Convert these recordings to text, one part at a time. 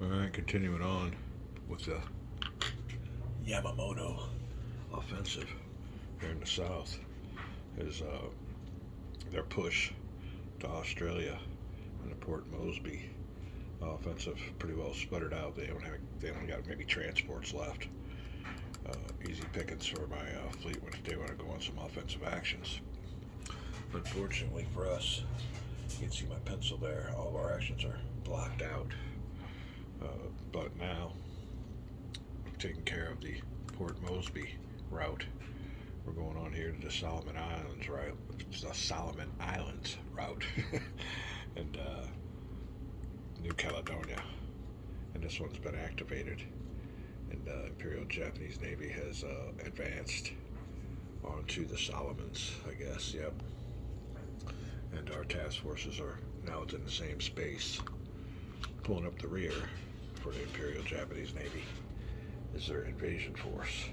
Alright, continuing on with the Yamamoto offensive here in the south is their push to Australia and the Port Moresby offensive pretty well sputtered out. They only got maybe transports left. Easy pickings for my fleet when they want to go on some offensive actions. Unfortunately for us, you can see my pencil there. All of our actions are blocked out. But now, I'm taking care of the Port Moresby route. We're going on here to the Salomon Islands, right? It's the Salomon Islands route, and New Caledonia. And this one's been activated, and the Imperial Japanese Navy has advanced onto the Solomons, I guess. Yep. And our task forces are now within the same space, pulling up the rear for the Imperial Japanese Navy is their invasion force.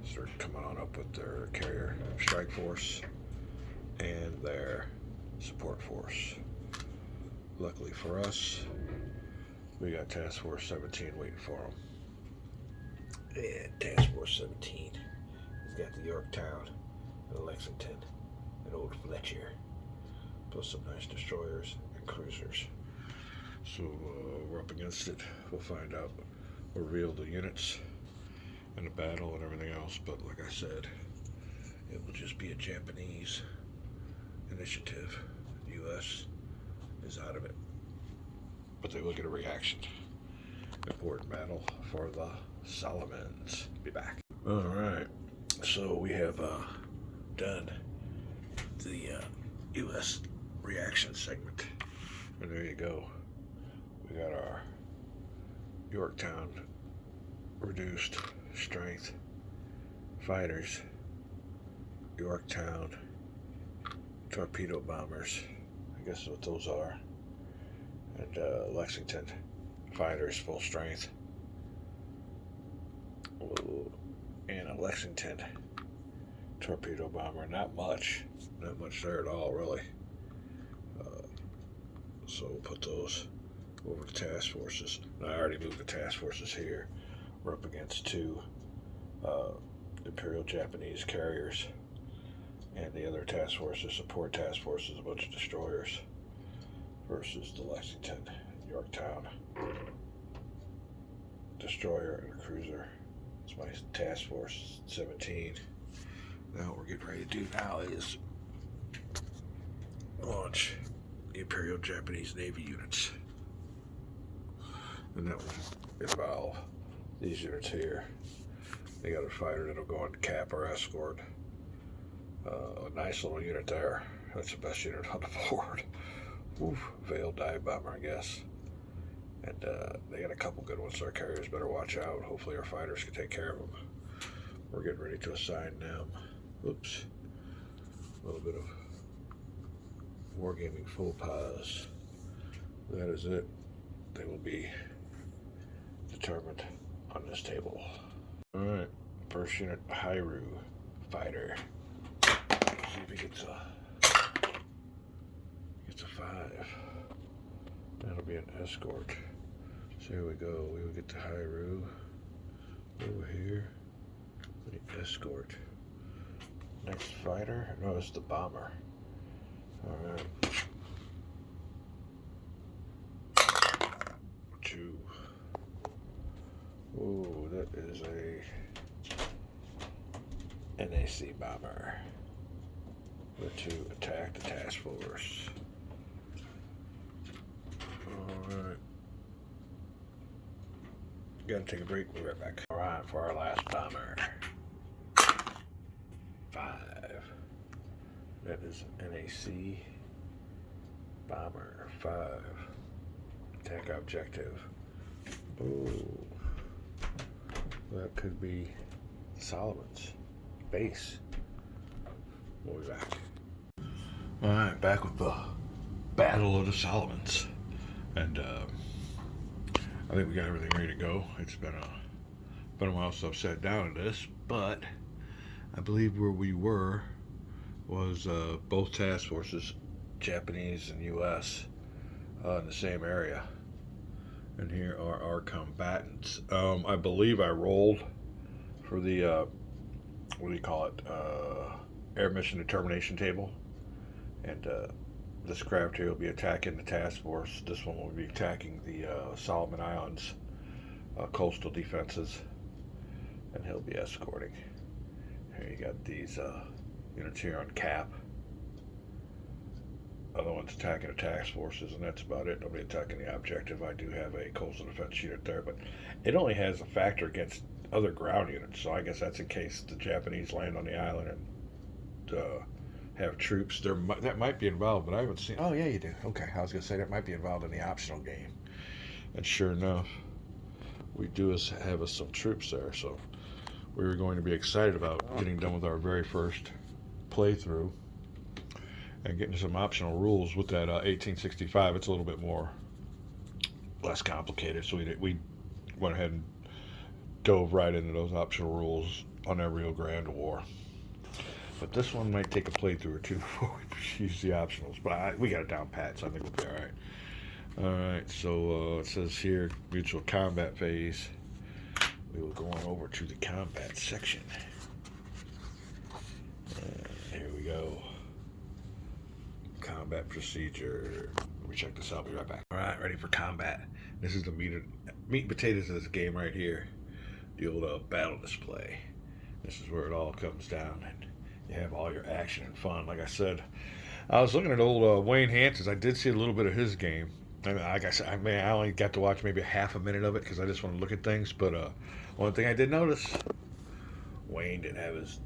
So they're coming on up with their carrier strike force and their support force. Luckily for us, we got Task Force 17 waiting for them. And Task Force 17 has got the Yorktown and Lexington and Old Fletcher, plus some nice destroyers and cruisers. So we're up against it. We'll find out. We'll reveal the units and the battle and everything else. But like I said, it will just be a Japanese initiative. The U.S. is out of it. But they will get a reaction. Important battle for the Solomons. Be back. Alright. So we have done the U.S. reaction segment. And there you go. We got our Yorktown reduced strength fighters, Yorktown torpedo bombers, I guess is what those are, and Lexington fighters full strength. Ooh, and a Lexington torpedo bomber, not much there at all, really. So we'll put those over the task forces. Now, I already moved the task forces here. We're up against two Imperial Japanese carriers, and the other task forces, support task forces, a bunch of destroyers, versus the Lexington, Yorktown destroyer and a cruiser. It's my task force 17. Now what we're getting ready to do now is launch the Imperial Japanese Navy units. And that will involve these units here. They got a fighter that'll go on cap or escort. A nice little unit there. That's the best unit on the board. Oof, Veiled dive bomber, I guess. And they got a couple good ones, so our carriers better watch out. Hopefully our fighters can take care of them. We're getting ready to assign them. Oops. A little bit of wargaming faux pas. That is it. They will be determined on this table. Alright, first unit, Hairu fighter. Let's see if he gets a 5. That'll be an escort. So here we go. We will get the Hairu over here. The escort. Next fighter. No, it's the bomber. Alright. 2. Ooh, that is a NAC bomber. We're to attack the task force. Alright. Gotta take a break, we'll be right back. Alright, for our last bomber. 5. That is NAC bomber 5. Attack objective. Ooh. That could be Solomon's base. We'll be back. Alright, back with the Battle of the Solomons. And I think we got everything ready to go. It's been a while since I've sat down to this, but I believe where we were was both task forces, Japanese and US, in the same area. And here are our combatants. I believe I rolled for the, what do you call it, air mission determination table. And this craft here will be attacking the task force. This one will be attacking the Salomon Islands coastal defenses. And he'll be escorting. Here you got these units here on cap. Other ones attacking the task forces, and that's about it. Nobody attacking the objective. I do have a coastal defense unit there, but it only has a factor against other ground units, so I guess that's in case the Japanese land on the island and have troops. That might be involved, but I haven't seen. Oh yeah, you do. Okay, I was gonna say that might be involved in the optional game, and sure enough, we do have some troops there. So we were going to be excited about getting done with our very first playthrough and getting some optional rules with that 1865. It's a little bit less complicated, so we went ahead and dove right into those optional rules on that Rio Grande War. But this one might take a playthrough or two before we use the optionals, but we got it down pat, so I think we'll be all right. All right, so it says here mutual combat phase. We will go on over to the combat section. Here we go. Combat procedure. Let me check this out. I'll be right back. All right, ready for combat. This is the meat and potatoes of this game right here. The old battle display. This is where it all comes down, and you have all your action and fun. Like I said, I was looking at old Wayne Hanson's. I did see a little bit of his game. I mean, like I said, I only got to watch maybe half a minute of it because I just want to look at things. But one thing I did notice, Wayne didn't have his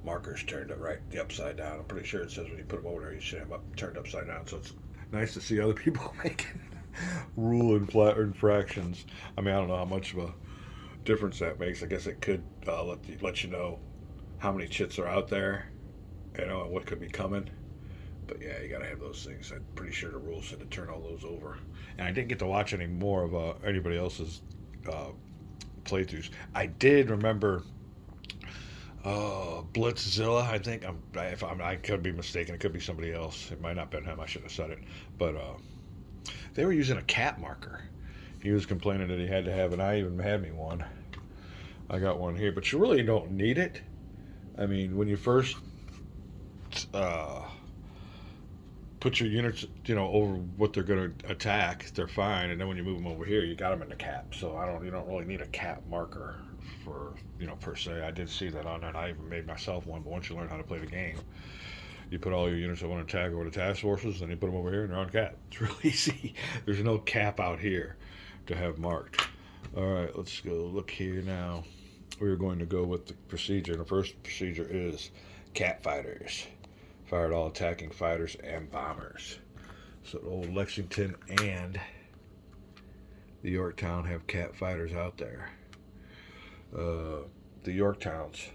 markers turned up right the upside down. I'm pretty sure it says when you put them over there, you should have them turned upside down. So it's nice to see other people making rule and flat infractions. I mean, I don't know how much of a difference that makes. I guess it could let you know how many chits are out there, you know, and what could be coming. But yeah, you gotta have those things. I'm pretty sure the rules said to turn all those over. And I didn't get to watch any more of anybody else's playthroughs. I did remember Blitzzilla. I think I could be mistaken. It could be somebody else. It might not have been him. I shouldn't have said it. But they were using a cap marker. He was complaining that he had to have, and I even had me one. I got one here, but you really don't need it. I mean, when you first put your units, over what they're going to attack, they're fine, and then when you move them over here, you got them in the cap. So you don't really need a cap marker for, per se. I did see that on there, and I even made myself one. But once you learn how to play the game, you put all your units that want to attack over the task forces, then you put them over here, and they're on cap. It's real easy. There's no cap out here to have marked. All right, let's go look here now. We're going to go with the procedure. The first procedure is cat fighters. Fire at all attacking fighters and bombers. So the old Lexington and the Yorktown have cat fighters out there. The Yorktown's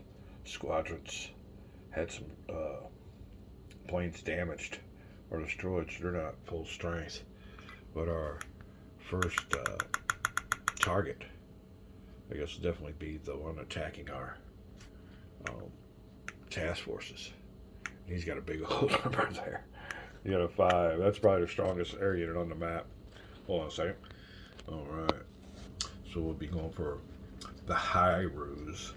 squadrons had some planes damaged or destroyed, so they're not full strength. But our first target, I guess, will definitely be the one attacking our task forces. He's got a big old number there. You got a 5. That's probably the strongest air unit on the map. Hold on a second. All right. So we'll be going for the High-Ruse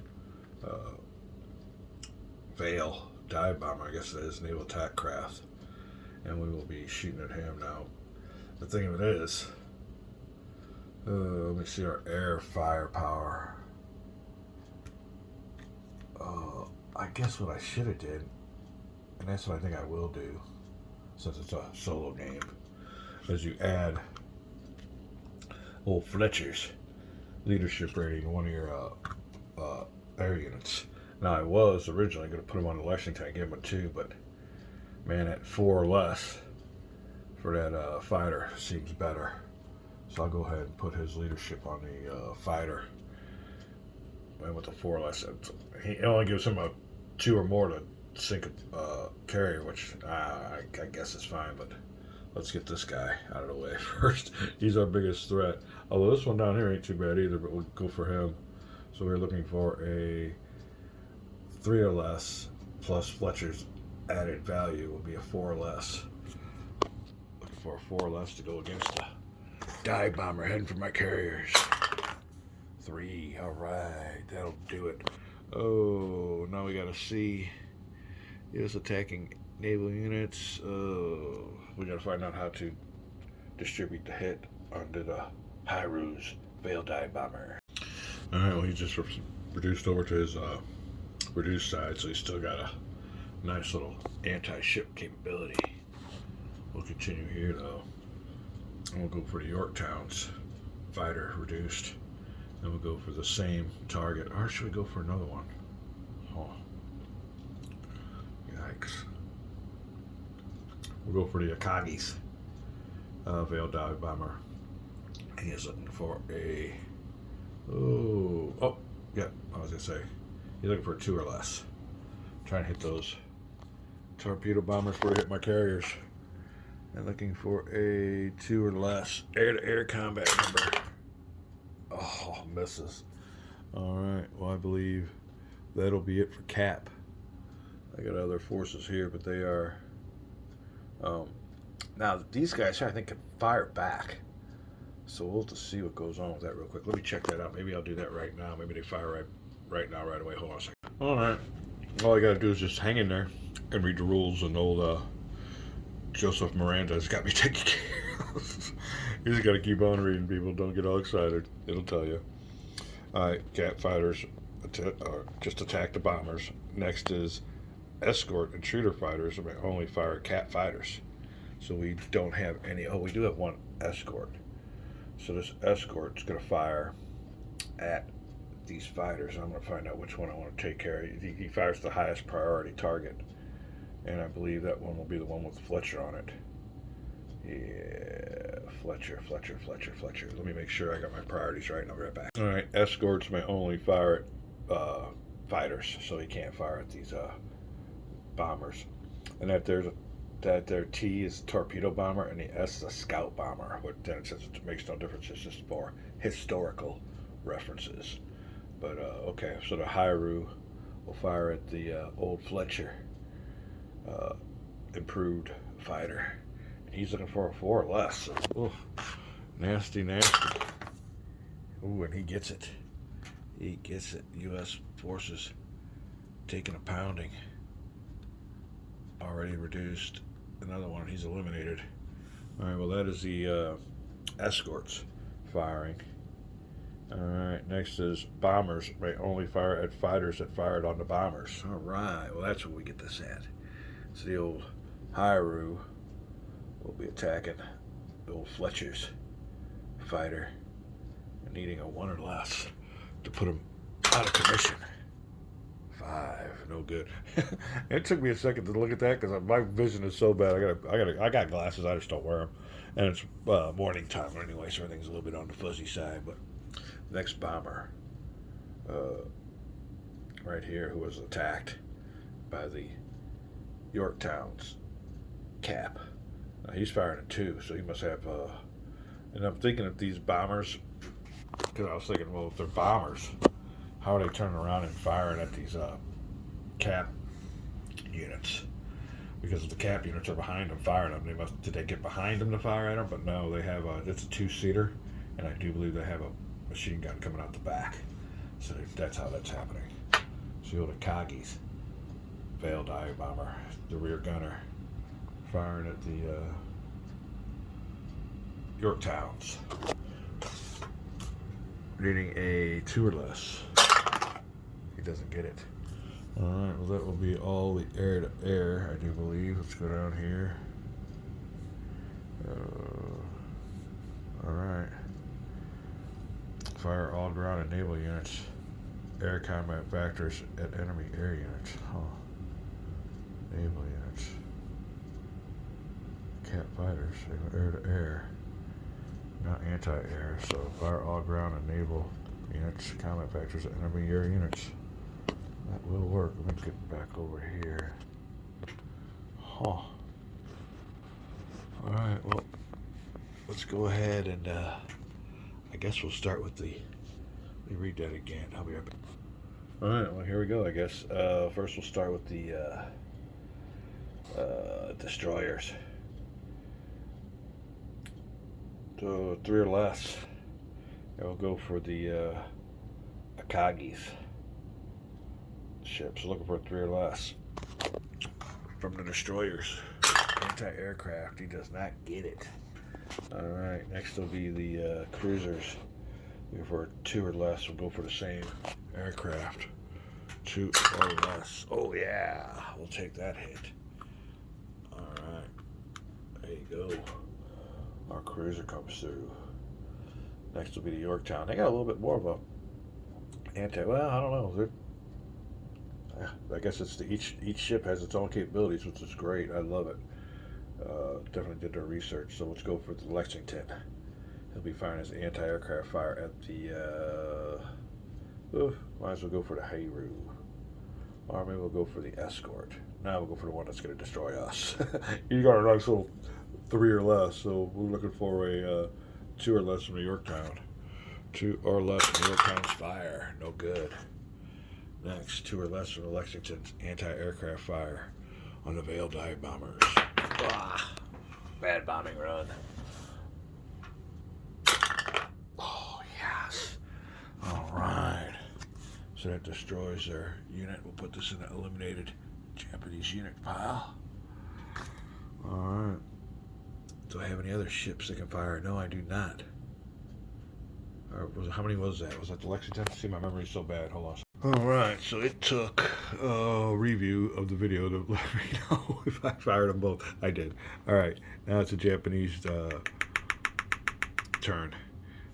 Vale dive bomber, I guess it is, naval attack craft. And we will be shooting at him now. The thing of it is, let me see our air firepower. I guess what I should have did, and that's what I think I will do, since it's a solo game, is you add old Fletcher's leadership rating to one of your air units. Now, I was originally going to put him on the Lexington and give him a 2, but man, at 4 or less for that fighter seems better. So I'll go ahead and put his leadership on the fighter. And with the 4 or less, it only gives him a 2 or more to sink a carrier, which I guess is fine, but let's get this guy out of the way first. He's our biggest threat. Although this one down here ain't too bad either, but we'll go for him. So we're looking for a 3 or less, plus Fletcher's added value will be a 4 or less. Looking for a 4 or less to go against the dive bomber heading for my carriers. 3. All right, that'll do it. Oh, now we got to see. Is attacking naval units. Oh, we got to find out how to distribute the hit under the Hyru's Veil Dive Bomber. All right, well, he just reduced over to his reduced side, so he's still got a nice little anti-ship capability. We'll continue here, though. And we'll go for the Yorktown's fighter reduced. And we'll go for the same target. Or should we go for another one? Oh. Yikes. We'll go for the Akagi's Veil Dive Bomber. He is looking for a... Oh, yeah, I was going to say. He's looking for a 2 or less. Trying to hit those torpedo bombers before I hit my carriers. And looking for a 2 or less air-to-air combat number. Oh, misses. Alright, well, I believe that'll be it for Cap. I got other forces here, but they are... now, these guys, I think, can fire back. So we'll have to see what goes on with that real quick. Let me check that out. Maybe I'll do that right now. Maybe they fire right now, right away. Hold on a second. Alright. All I got to do is just hang in there and read the rules, and old Joseph Miranda's got me taken care of. You just got to keep on reading, people. Don't get all excited. It'll tell you. Alright, Cat fighters just attack the bombers. Next is escort intruder fighters may only fire at Cat fighters. So we don't have any. Oh, we do have one escort. So this escort's going to fire at these fighters. I'm going to find out which one I want to take care of. He fires the highest priority target. And I believe that one will be the one with Fletcher on it. Yeah, Fletcher. Let me make sure I got my priorities right, and I'll be right back. All right, escorts may only fire at fighters, so he can't fire at these bombers. And that their T is torpedo bomber, and the S is a scout bomber. But then it says it makes no difference. It's just for historical references. But okay, so the Hyru will fire at the old Fletcher improved fighter. He's looking for a 4 or less. Ooh, nasty. Ooh, and he gets it. U.S. forces taking a pounding. Already reduced. Another one. He's eliminated. All right. Well, that is the escorts firing. All right. Next is bombers may only fire at fighters that fired on the bombers. All right. Well, that's what we get this at. So the old Hyru will be attacking the old Fletcher's fighter and needing a 1 or less to put him out of commission. 5, no good. It took me a second to look at that because my vision is so bad. I got glasses. I just don't wear them, and it's morning time anyway, so everything's a little bit on the fuzzy side. But next bomber, right here, who was attacked by the Yorktown's Cap. He's firing at 2, so he must have. And I'm thinking of these bombers, because I was thinking, well, if they're bombers, how are they turning around and firing at these Cap units? Because if the Cap units are behind them firing them, did they get behind them to fire at them? But no, they have it's a 2-seater, and I do believe they have a machine gun coming out the back. So that's how that's happening. So the old Akagi's Veil Dive Bomber, the rear gunner, firing at the Yorktowns, needing a 2 or less. He doesn't get it. All right, well, that will be all the air-to-air, I do believe. Let's go down here. All right. Fire all ground and naval units. Air combat factors at enemy air units. Naval units. Cat fighters, air-to-air, not anti-air. So fire all ground and naval units, combat factors, and enemy air units. That will work. Let me get back over here. All right, well, let's go ahead and I guess we'll start with the. Let me read that again. I'll be right back. All right, well, here we go. I guess first we'll start with the destroyers. So 3 or less. And we'll go for the Akagi's ships. Looking for 3 or less. From the destroyers. Anti-aircraft. He does not get it. Alright, next will be the cruisers. Looking for 2 or less. We'll go for the same aircraft. 2 or less. Oh yeah, we'll take that hit. Alright, there you go. Our cruiser comes through. Next will be the Yorktown. They got a little bit more of a well, I don't know. I guess it's each ship has its own capabilities, which is great. I love it. Definitely did their research. So let's go for the Lexington. He'll be firing his anti-aircraft fire at the might as well go for the Hayru. Or maybe we'll go for the escort. Now we'll go for the one that's going to destroy us. You got a nice little 3 or less, so we're looking for a 2 or less from the Yorktown. 2 or less from the Yorktown's fire. No good. Next, 2 or less from the Lexington's anti-aircraft fire on the Veil dive bombers. Ah, bad bombing run. Oh, yes. All right. So that destroys their unit. We'll put this in the eliminated Japanese unit pile. All right. Do I have any other ships that can fire? No, I do not. How many was that? Was that the Lexington? See, my memory's so bad. Hold on. All right. So it took a review of the video to let me know if I fired them both. I did. All right. Now it's a Japanese turn.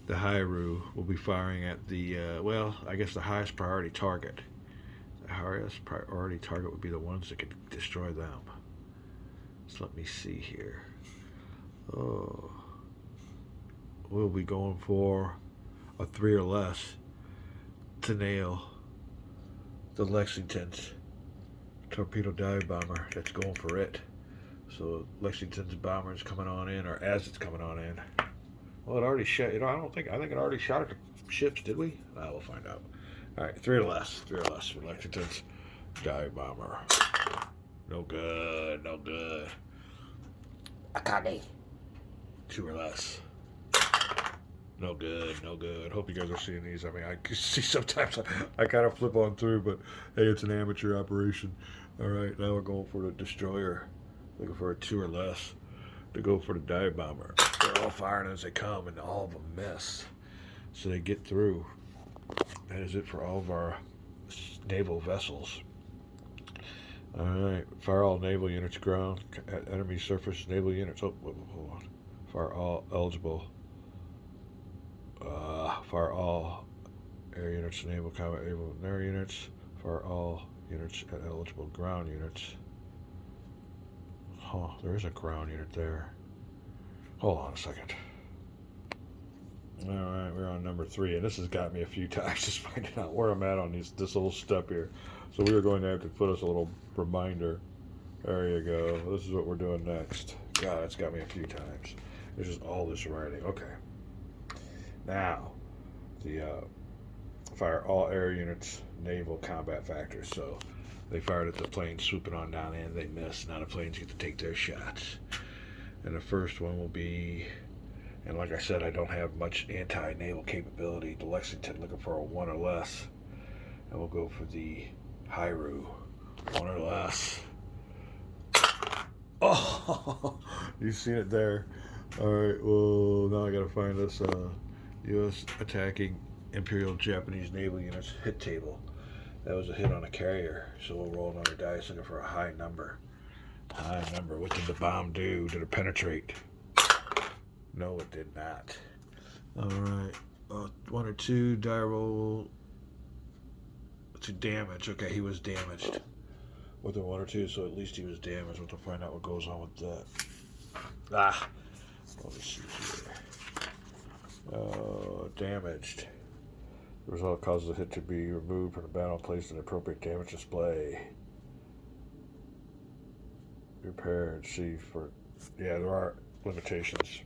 The Hayru will be firing at the, I guess the highest priority target. The highest priority target would be the ones that could destroy them. So let me see here. Oh. We'll be going for a 3 or less to nail the Lexington's torpedo dive bomber that's going for it. So Lexington's bomber is coming on in, or as it's coming on in. Well, it already shot. I think it already shot at the ships. Did we? We'll find out. All right, 3 or less. 3 or less for Lexington's dive bomber. No good. No good. Akagi. 2 or less. No good. No good. Hope you guys are seeing these. I mean, I can see sometimes I kind of flip on through, but hey, it's an amateur operation. All right, now we're going for the destroyer. Looking for a 2 or less to go for the dive bomber. They're all firing as they come, and all of them miss. So they get through. That is it for all of our naval vessels. All right, fire all naval units ground at enemy surface naval units. Oh, hold on. Fire all eligible. Fire all air units, naval combat naval air units. Fire all units at eligible ground units. Oh, there is a ground unit there. Hold on a second. Alright, we're on number 3, and this has got me a few times just finding out where I'm at on this little step here. So we are going to have to put us a little reminder. There you go. This is what we're doing next. God, it's got me a few times. There's just all this writing. Okay. Now, the fire all air units, naval combat factors. So they fired at the plane swooping on down in. They missed. Now the planes get to take their shots. And the first one will be, and like I said, I don't have much anti-naval capability. The Lexington looking for a 1 or less. And we'll go for the Hayru. 1 or less. Oh, you've seen it there. All right, well, now I got to find this U.S. attacking Imperial Japanese naval units hit table. That was a hit on a carrier, so we'll roll another dice looking for a high number. High number. What did the bomb do? Did it penetrate? No, it did not. All right. 1 or 2 die roll to damage. Okay, he was damaged with a 1 or 2, so at least he was damaged. We'll have to find out what goes on with that. Let me see here. Damaged. The result causes a hit to be removed from the battle and placed in the appropriate damage display. Repair and see for... Yeah, there are limitations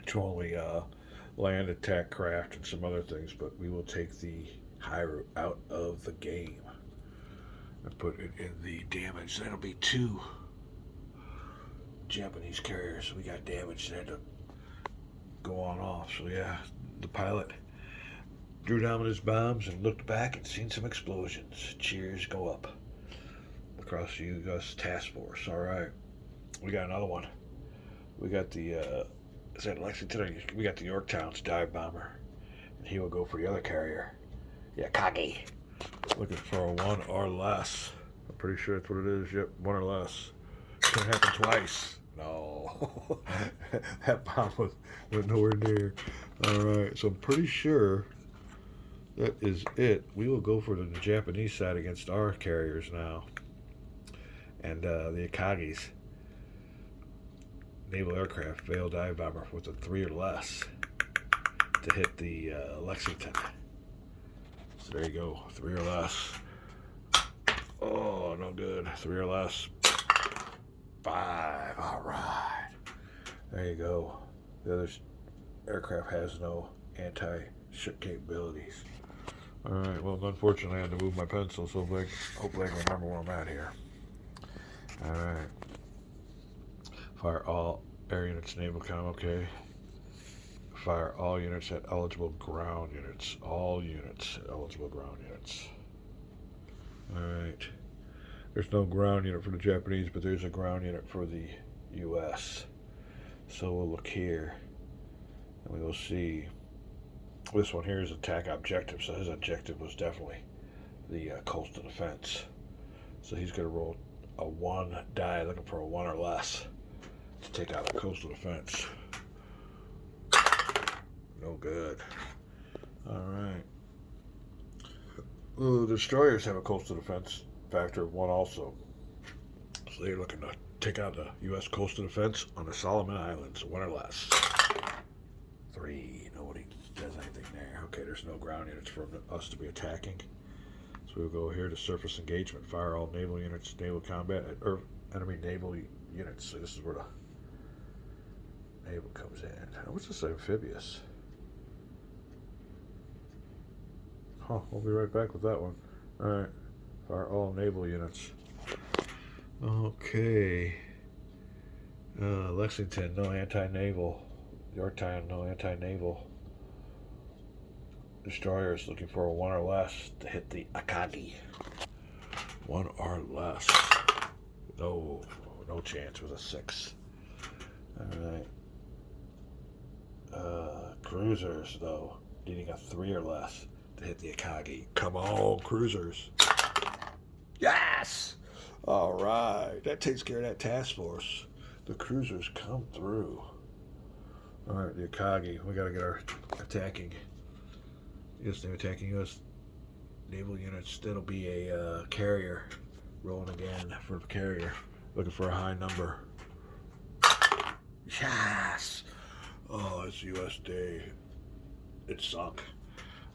to only land attack craft and some other things, but we will take the Hayru out of the game and put it in the damage. That'll be 2 Japanese carriers. We got damaged. They had to go on off. So yeah, the pilot drew down his bombs and looked back and seen some explosions. Cheers go up across the U.S. task force. All right, we got another one. We got the is that Lexington? We got the Yorktown's dive bomber, and he will go for the other carrier, Yakagi, looking for a 1 or less. I'm pretty sure that's what it is. Yep, 1 or less. Can happen twice. No, that bomb went nowhere near. All right, so I'm pretty sure that is it. We will go for the Japanese side against our carriers now, and the Akagi's naval aircraft failed dive bomber with a 3 or less to hit the Lexington. So there you go, 3 or less. Oh, no good. 3 or less. 5. All right. There you go. The other aircraft has no anti-ship capabilities. All right. Well, unfortunately, I had to move my pencil, so hopefully I can remember where I'm at here. All right. Fire all air units, naval comm. Okay. Fire all units at eligible ground units. All units at eligible ground units. All right. There's no ground unit for the Japanese, but there's a ground unit for the U.S. So we'll look here, and we will see. This one here is attack objective, so his objective was definitely the coastal defense. So he's going to roll a 1 die, looking for a 1 or less to take out the coastal defense. No good. All right. Well, the destroyers have a coastal defense factor of 1 also. So they're looking to take out the U.S. coastal defense on the Salomon Islands, 1 or less. 3. Nobody does anything there. Okay, there's no ground units for us to be attacking. So we'll go here to surface engagement. Fire all naval units, naval combat, or enemy naval units. So this is where the naval comes in. What's this amphibious? Huh, we'll be right back with that one. Alright. Fire all naval units. Okay. Lexington, no anti-naval. Yorktown, no anti-naval. Destroyers looking for a 1 or less to hit the Akagi. 1 or less. No chance with a 6. Alright. Cruisers, though, needing a 3 or less to hit the Akagi. Come on, cruisers. Yes! All right. That takes care of that task force. The cruisers come through. All right, the Akagi. We got to get our attacking. Yes, they're attacking U.S. naval units. That'll be a carrier. Rolling again for the carrier. Looking for a high number. Yes! Oh, it's U.S. Day. It sunk.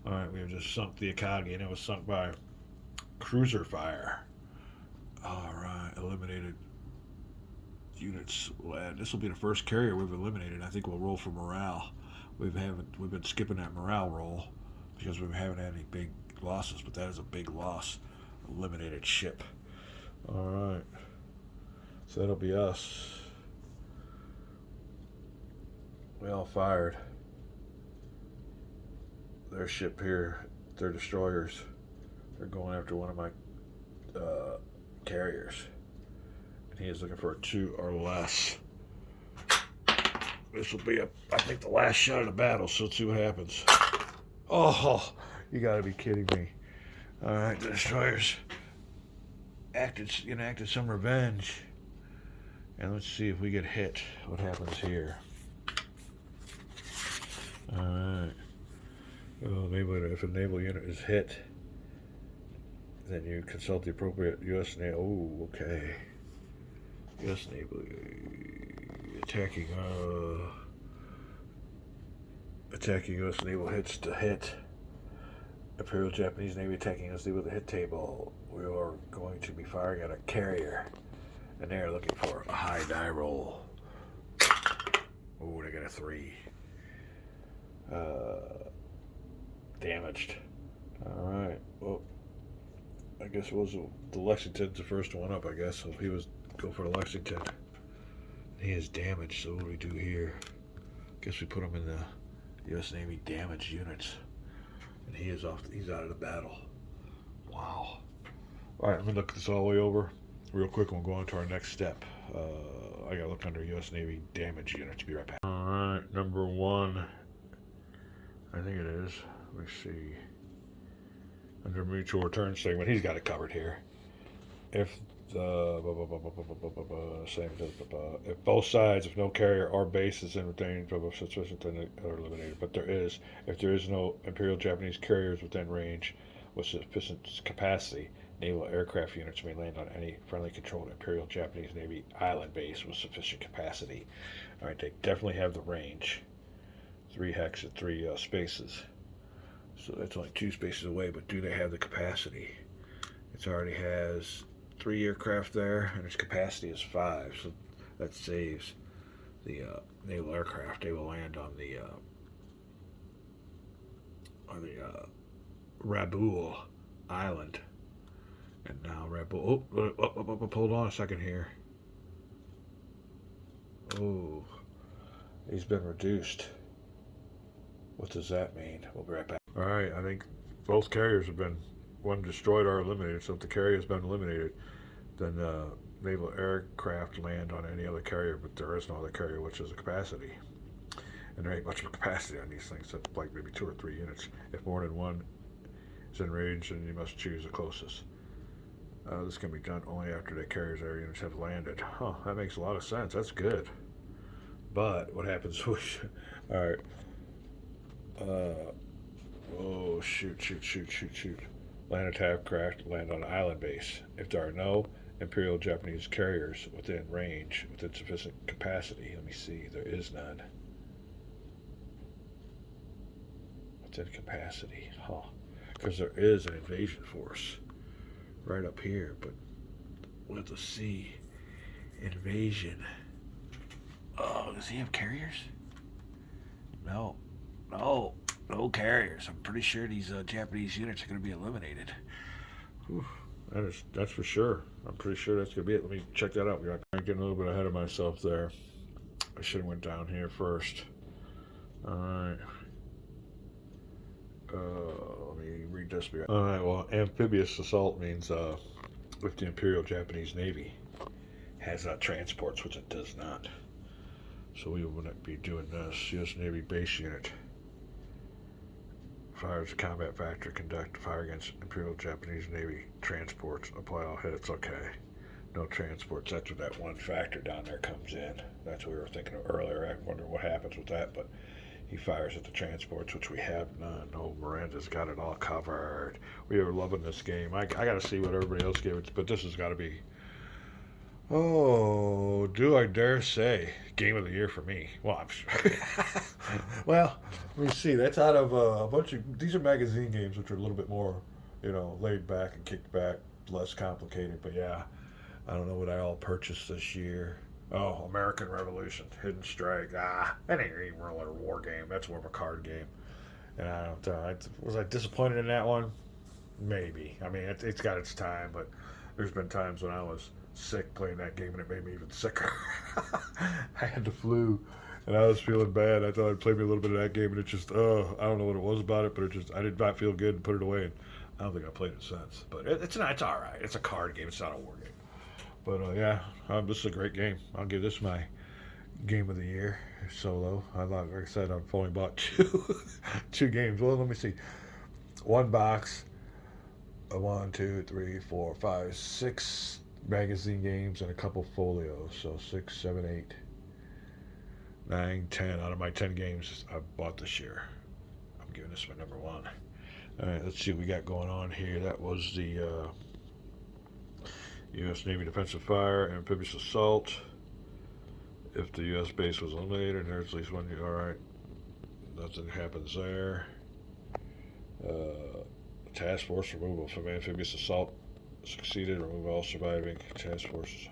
All right, we have just sunk the Akagi, and it was sunk by cruiser fire. All right, eliminated units. Well, this will be the first carrier we've eliminated. I think we'll roll for morale. We've been skipping that morale roll because we haven't had any big losses, but that is a big loss. Eliminated ship. All right, so that'll be us. We all fired. Their ship here, their destroyers, they're going after one of my carriers. And he is looking for a 2 or less. This will be, I think, the last shot of the battle, so let's see what happens. Oh, you gotta be kidding me. Alright, the destroyers enacted some revenge. And let's see if we get hit. What happens here? Alright. Oh, if a naval unit is hit, then you consult the appropriate U.S. Naval. Oh, okay. U.S. Naval attacking U.S. naval hits to hit. Imperial Japanese Navy attacking U.S. Navy with a hit table. We are going to be firing at a carrier, and they are looking for a high die roll. Oh, they got a 3. Damaged. Alright, well, I guess it was the Lexington's the first one up, I guess, so he was go for the Lexington. He is damaged, so what do we do here? Guess we put him in the U.S. Navy damaged units, and he's out of the battle. Wow. All right, let me look this all the way over real quick. We'll go on to our next step. I gotta look under U.S. Navy damaged units. Be right back. All right, number 1. I think it is. Let me see. Under mutual return segment, he's got it covered here. If the if both sides, if no carrier or base is in range of sufficient, then they are eliminated. But if there is no Imperial Japanese carriers within range with sufficient capacity, naval aircraft units may land on any friendly controlled Imperial Japanese Navy island base with sufficient capacity. All right, they definitely have the range. 3 hex at 3 spaces. So that's only 2 spaces away, but do they have the capacity? It already has 3 aircraft there, and its capacity is 5, so that saves the naval aircraft. They will land on the Rabaul Island. And now Rabaul. Hold on a second here. Oh, he's been reduced. What does that mean? We'll be right back. All right, I think both carriers have been, one destroyed or eliminated. So if the carrier has been eliminated, then naval aircraft land on any other carrier, but there is no other carrier, which is a capacity. And there ain't much of a capacity on these things. That's like maybe 2 or 3 units. If more than one is in range, then you must choose the closest. This can be done only after the carrier's air units have landed. Huh, that makes a lot of sense. That's good. But what happens with... All right. Oh, shoot. Land attack craft, land on an island base. If there are no Imperial Japanese carriers within range, within sufficient capacity, let me see, there is none. Within capacity, huh? Because there is an invasion force right up here, but we'll have to see. Invasion. Oh, does he have carriers? No carriers. I'm pretty sure these Japanese units are going to be eliminated. Whew, that's for sure. I'm pretty sure that's going to be it. Let me check that out. I'm getting a little bit ahead of myself there. I should have went down here first. All right. Let me read this. All right. Well, amphibious assault means if the Imperial Japanese Navy has transports, which it does not. So we wouldn't be doing this. U.S. Navy base unit. Fires a combat factor, conduct fire against Imperial Japanese Navy transports, apply all hits. Okay. No transports. That's where that one factor down there comes in. That's what we were thinking of earlier. I wonder what happens with that, but he fires at the transports, which we have none. No, Miranda's got it all covered. We were loving this game. I got to see what everybody else gave it, but this has got to be, oh, do I dare say, game of the year for me. Well, I'm sure. Well, let me see. That's out of a bunch of, these are magazine games, which are a little bit more, laid back and kicked back, less complicated. But yeah, I don't know what I all purchased this year. Oh, American Revolution, Hidden Strike. That ain't even really a war game. That's more of a card game. And I don't, was I disappointed in that one? Maybe. I mean, it's got its time, but there's been times when I was sick playing that game and it made me even sicker. I had the flu and I was feeling bad. I thought I'd play me a little bit of that game and it just, I don't know what it was about it, but I did not feel good and put it away. And I don't think I played it since. But it's all right. It's a card game. It's not a war game. But yeah, this is a great game. I'll give this my game of the year solo. Like I said, I've only bought two games. Well, let me see. One box, 1, 2, 3, 4, 5, 6 magazine games and a couple folios. So 6, 7, 8, 9, 10 out of my 10 games I've bought this year. I'm giving this my number 1. All right, let's see what we got going on here. That was the U.S. Navy defensive fire, amphibious assault. If the U.S. base was eliminated, and there's at least one. All right, nothing happens there. Task force removal from amphibious assault succeeded. Remove all surviving task forces.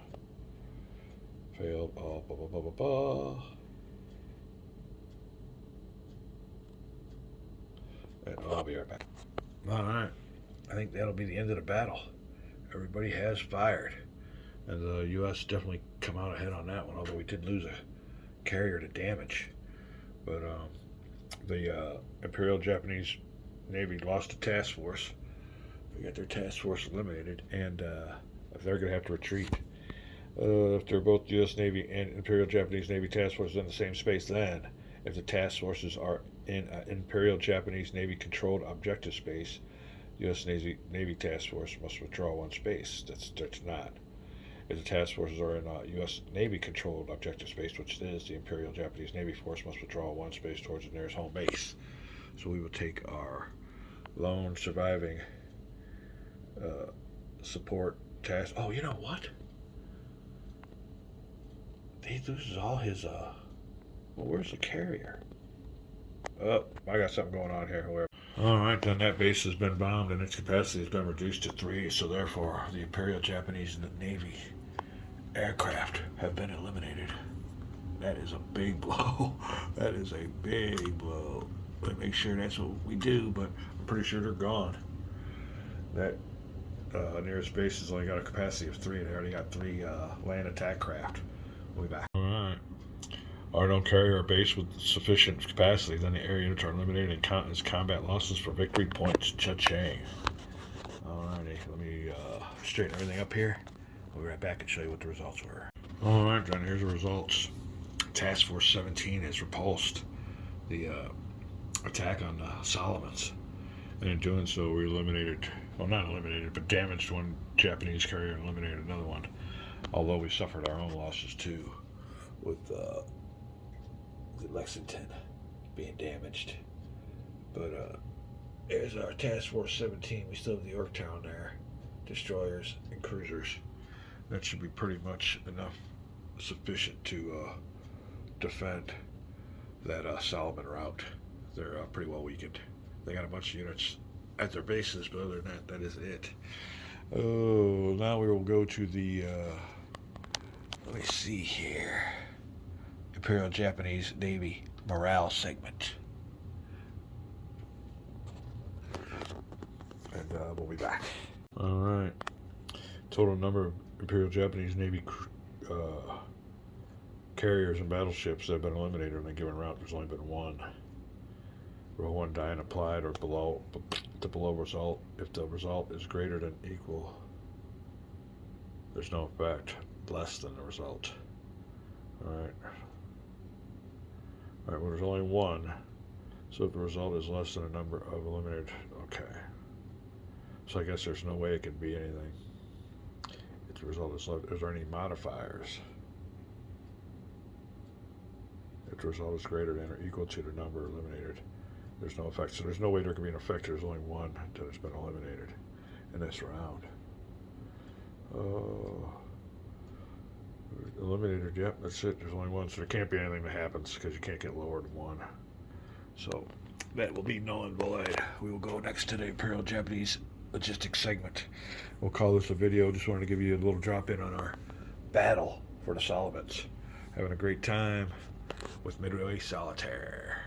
Failed. All blah blah blah blah blah. And I'll be right back. All right, I think that'll be the end of the battle. Everybody has fired, and the U.S. definitely come out ahead on that one. Although we did lose a carrier to damage, But the Imperial Japanese Navy lost a task force. They got their task force eliminated, and they're going to have to retreat. If they're both U.S. Navy and Imperial Japanese Navy task forces in the same space, then if the task forces are in Imperial Japanese Navy controlled objective space, U.S. Navy task force must withdraw one space. That's not. If the task forces are in U.S. Navy controlled objective space, which it is, the Imperial Japanese Navy force must withdraw one space towards the nearest home base. So we will take our lone surviving support task. Oh, you know what? He loses all his. Well, where's the carrier? Oh, I got something going on here. Whoever. All right, then that base has been bombed and its capacity has been reduced to 3. So therefore, the Imperial Japanese Navy aircraft have been eliminated. That is a big blow. That is a big blow. Let me make sure that's what we do, but I'm pretty sure they're gone. That nearest base has only got a capacity of 3. They already got 3 land attack craft. We'll be back. All right. Or don't carry our base with sufficient capacity, then the air units are eliminated and count as combat losses for victory points. Cha-ching. Alrighty, let me straighten everything up here. We'll be right back and show you what the results were. Alright, then here's the results. Task Force 17 has repulsed the attack on the Salomons. And in doing so, we eliminated, well, not eliminated, but damaged one Japanese carrier and eliminated another one. Although we suffered our own losses too, with the Lexington being damaged. But as our Task Force 17, we still have the Yorktown there, destroyers and cruisers. That should be pretty much enough, sufficient to defend that Salomon route. They're pretty well weakened. They got a bunch of units at their bases, but other than that, that is it. Oh, now we will go to the, let me see here, Imperial Japanese Navy morale segment. And we'll be back. All right. Total number of Imperial Japanese Navy carriers and battleships that have been eliminated on a given route. There's only been 1. Row 1 dying applied or below the below result. If the result is greater than equal, there's no effect. Less than the result. Alright. Alright, well, there's only 1. So if the result is less than a number of eliminated, okay. So I guess there's no way it can be anything. If the result is less, is there any modifiers? If the result is greater than or equal to the number eliminated, there's no effect. So there's no way there can be an effect. There's only 1 that has been eliminated in this round. Eliminated, yep, that's it. There's only 1, so there can't be anything that happens because you can't get lower than 1. So that will be null and void. We will go next to the Imperial Japanese logistics segment. We'll call this a video. Just wanted to give you a little drop in on our battle for the Solomons. Having a great time with Midway Solitaire.